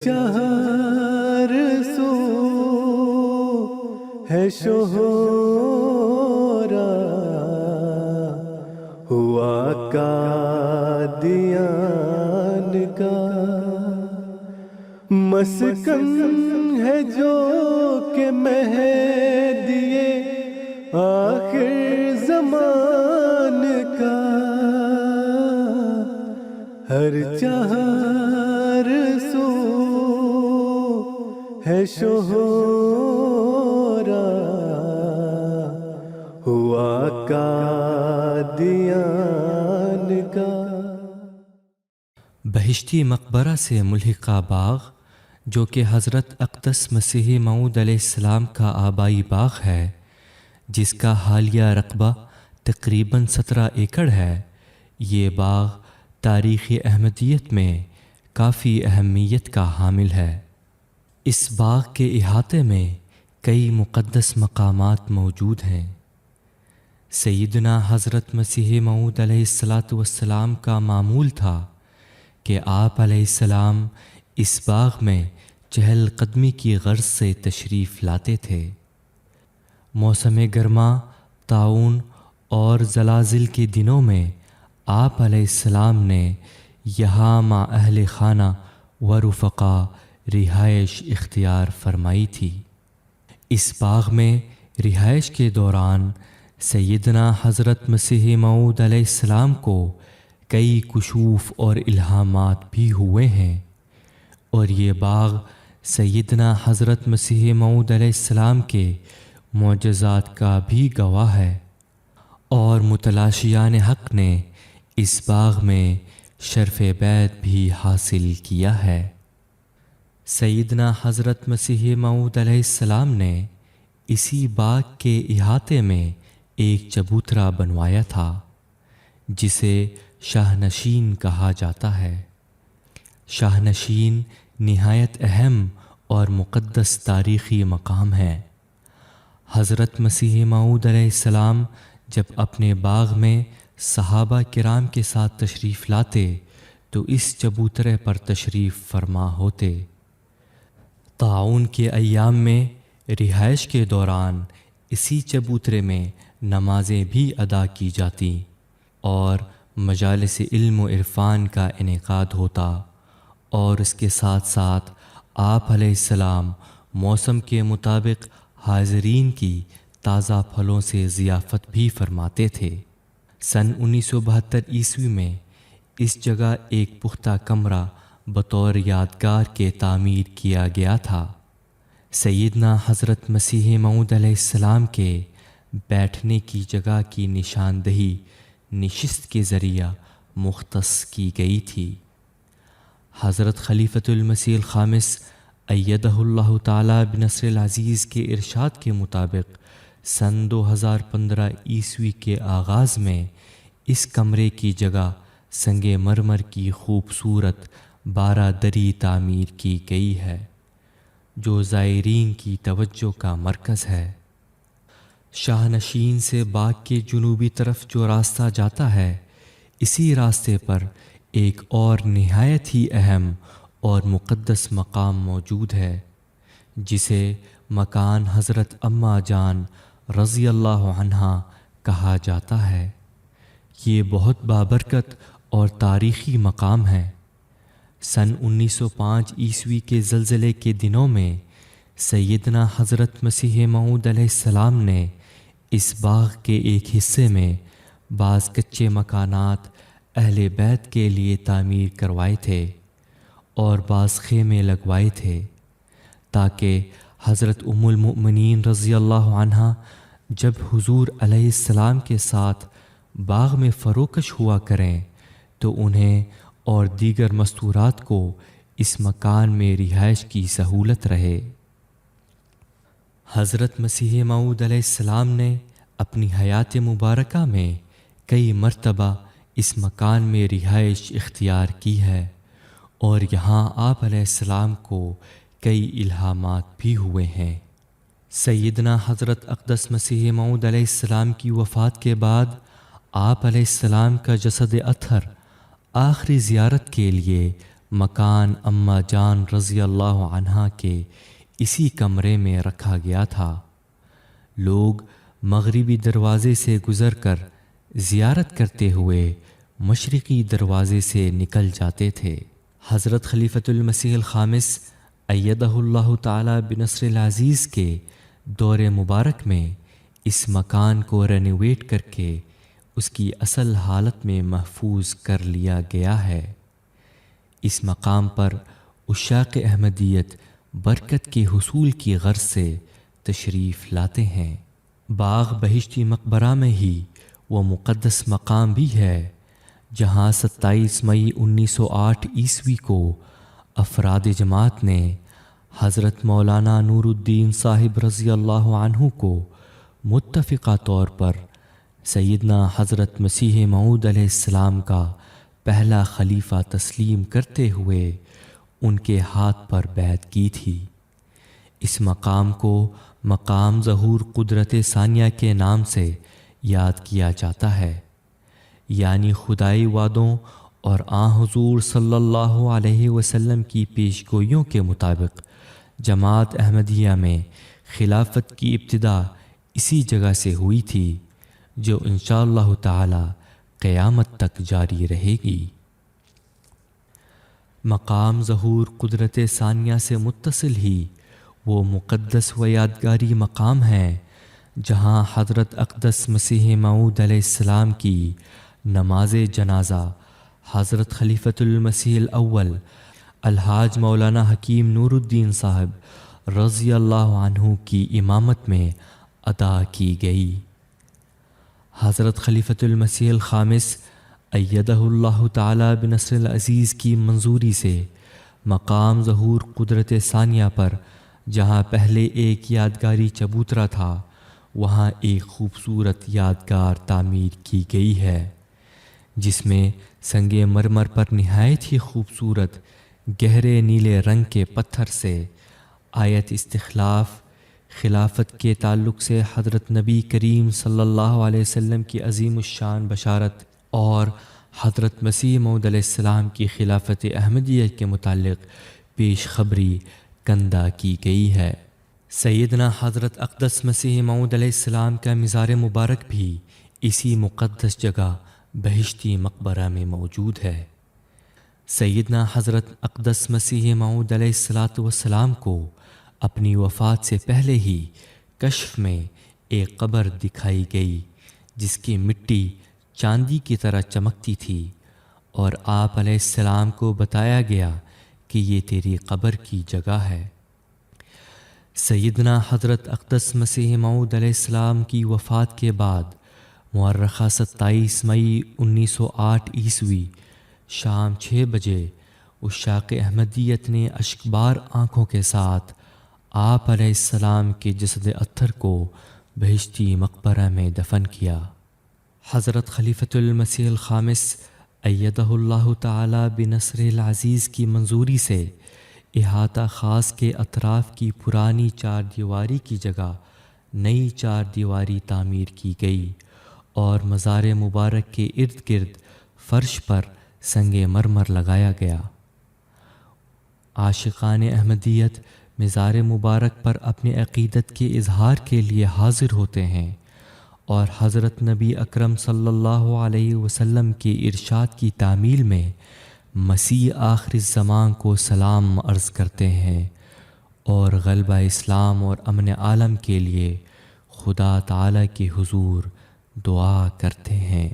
چار سو ہے شہرا ہوا قادیان کا مسکن ہے جو کہ مہدی آخر زمان کا ہر چار سو ہے شہرا ہوا قادیان کا۔ بہشتی مقبرہ سے ملحقہ باغ جو کہ حضرت اقدس مسیح موعود علیہ السلام کا آبائی باغ ہے، جس کا حالیہ رقبہ تقریباً 17 ایکڑ ہے، یہ باغ تاریخ احمدیت میں کافی اہمیت کا حامل ہے۔ اس باغ کے احاطے میں کئی مقدس مقامات موجود ہیں۔ سیدنا حضرت مسیح موعود علیہ السلام کا معمول تھا کہ آپ علیہ السلام اس باغ میں چہل قدمی کی غرض سے تشریف لاتے تھے۔ موسم گرما، طاعون اور زلازل کے دنوں میں آپ علیہ السلام نے یہاں مع اہل خانہ و رفقا رہائش اختیار فرمائی تھی۔ اس باغ میں رہائش کے دوران سیدنا حضرت مسیح موعود علیہ السلام کو کئی کشوف اور الہامات بھی ہوئے ہیں، اور یہ باغ سیدنا حضرت مسیح موعود علیہ السلام کے معجزات کا بھی گواہ ہے، اور متلاشیان حق نے اس باغ میں شرف بیعت بھی حاصل کیا ہے۔ سیدنا حضرت مسیح موعود علیہ السلام نے اسی باغ کے احاطے میں ایک چبوترا بنوایا تھا جسے شاہ نشین کہا جاتا ہے۔ شاہ نشین نہایت اہم اور مقدس تاریخی مقام ہے۔ حضرت مسیح موعود علیہ السلام جب اپنے باغ میں صحابہ کرام کے ساتھ تشریف لاتے تو اس چبوترے پر تشریف فرما ہوتے۔ طاعون کے ایام میں رہائش کے دوران اسی چبوترے میں نمازیں بھی ادا کی جاتی اور مجالس علم و عرفان کا انعقاد ہوتا، اور اس کے ساتھ ساتھ آپ علیہ السلام موسم کے مطابق حاضرین کی تازہ پھلوں سے ضیافت بھی فرماتے تھے۔ سن 1972 عیسوی میں اس جگہ ایک پختہ کمرہ بطور یادگار کے تعمیر کیا گیا تھا۔ سیدنا حضرت مسیح موعود علیہ السلام کے بیٹھنے کی جگہ کی نشاندہی نشست کے ذریعہ مختص کی گئی تھی۔ حضرت خلیفۃ المسیح الخامس ایدہ اللہ تعالی بنصر العزیز کے ارشاد کے مطابق سن 2015 عیسوی کے آغاز میں اس کمرے کی جگہ سنگ مرمر کی خوبصورت 12 دری تعمیر کی گئی ہے، جو زائرین کی توجہ کا مرکز ہے۔ شاہ نشین سے باغ کے جنوبی طرف جو راستہ جاتا ہے، اسی راستے پر ایک اور نہایت ہی اہم اور مقدس مقام موجود ہے، جسے مکان حضرت اماں جان رضی اللہ عنہا کہا جاتا ہے۔ یہ بہت بابرکت اور تاریخی مقام ہے۔ سن 1905 عیسوی کے زلزلے کے دنوں میں سیدنا حضرت مسیح موعود علیہ السلام نے اس باغ کے ایک حصے میں بعض کچے مکانات اہل بیت کے لیے تعمیر کروائے تھے اور بعض خیمے لگوائے تھے، تاکہ حضرت ام المؤمنین رضی اللہ عنہا جب حضور علیہ السلام کے ساتھ باغ میں فروکش ہوا کریں تو انہیں اور دیگر مستورات کو اس مکان میں رہائش کی سہولت رہے۔ حضرت مسیح موعود علیہ السلام نے اپنی حیات مبارکہ میں کئی مرتبہ اس مکان میں رہائش اختیار کی ہے، اور یہاں آپ علیہ السلام کو کئی الہامات بھی ہوئے ہیں۔ سیدنا حضرت اقدس مسیح موعود علیہ السلام کی وفات کے بعد آپ علیہ السلام کا جسد اطہر آخری زیارت کے لیے مکان اماں جان رضی اللہ عنہا کے اسی کمرے میں رکھا گیا تھا۔ لوگ مغربی دروازے سے گزر کر زیارت کرتے ہوئے مشرقی دروازے سے نکل جاتے تھے۔ حضرت خلیفۃ المسیح الخامس ایدہ اللہ تعالی بنصر العزیز کے دور مبارک میں اس مکان کو رینوویٹ کر کے اس کی اصل حالت میں محفوظ کر لیا گیا ہے۔ اس مقام پر عشاق احمدیت برکت کے حصول کی غرض سے تشریف لاتے ہیں۔ باغ بہشتی مقبرہ میں ہی وہ مقدس مقام بھی ہے جہاں 27 مئی 1908 عیسوی کو افراد جماعت نے حضرت مولانا نور الدین صاحب رضی اللہ عنہ کو متفقہ طور پر سیدنا حضرت مسیح موعود علیہ السلام کا پہلا خلیفہ تسلیم کرتے ہوئے ان کے ہاتھ پر بیعت کی تھی۔ اس مقام کو مقام ظہور قدرت ثانیہ کے نام سے یاد کیا جاتا ہے، یعنی خدائی وعدوں اور آن حضور صلی اللہ علیہ وسلم کی پیش گوئیوں کے مطابق جماعت احمدیہ میں خلافت کی ابتدا اسی جگہ سے ہوئی تھی، جو انشاءاللہ تعالی قیامت تک جاری رہے گی۔ مقام ظہور قدرت ثانیہ سے متصل ہی وہ مقدس و یادگاری مقام ہے جہاں حضرت اقدس مسیح موعود علیہ السلام کی نماز جنازہ حضرت خلیفۃ المسیح الاول الحاج مولانا حکیم نور الدین صاحب رضی اللہ عنہ کی امامت میں ادا کی گئی۔ حضرت خلیفۃ المسیح الخامس ایدہ اللہ تعالی بنصر العزیز کی منظوری سے مقام ظہور قدرت ثانیہ پر جہاں پہلے ایک یادگاری چبوترا تھا، وہاں ایک خوبصورت یادگار تعمیر کی گئی ہے جس میں سنگ مرمر پر نہایت ہی خوبصورت گہرے نیلے رنگ کے پتھر سے آیت استخلاف خلافت کے تعلق سے حضرت نبی کریم صلی اللہ علیہ وسلم کی عظیم الشان بشارت اور حضرت مسیح موعود علیہ السلام کی خلافت احمدیہ کے متعلق پیش خبری کندہ کی گئی ہے۔ سیدنا حضرت اقدس مسیح موعود علیہ السلام کا مزار مبارک بھی اسی مقدس جگہ بہشتی مقبرہ میں موجود ہے۔ سیدنا حضرت اقدس مسیح موعود علیہ السلام کو اپنی وفات سے پہلے ہی کشف میں ایک قبر دکھائی گئی جس کی مٹی چاندی کی طرح چمکتی تھی، اور آپ علیہ السلام کو بتایا گیا کہ یہ تیری قبر کی جگہ ہے۔ سیدنا حضرت اقدس مسیح موعود علیہ السلام کی وفات کے بعد مورخہ 27 مئی 1908 عیسوی شام 6 بجے عشاق احمدیت نے اشکبار آنکھوں کے ساتھ آپ علیہ السلام کے جسد اطہر کو بہشتی مقبرہ میں دفن کیا۔ حضرت خلیفۃ المسیح الخامس ایدہ اللہ تعالی بنصر العزیز کی منظوری سے احاطہ خاص کے اطراف کی پرانی 4 دیواری کی جگہ نئی 4 دیواری تعمیر کی گئی اور مزار مبارک کے ارد گرد فرش پر سنگ مرمر لگایا گیا۔ عاشقان احمدیت مزار مبارک پر اپنے عقیدت کے اظہار کے لیے حاضر ہوتے ہیں اور حضرت نبی اکرم صلی اللہ علیہ وسلم کے ارشاد کی تعمیل میں مسیح آخر الزمان کو سلام عرض کرتے ہیں اور غلبہ اسلام اور امن عالم کے لیے خدا تعالی کے حضور دعا کرتے ہیں۔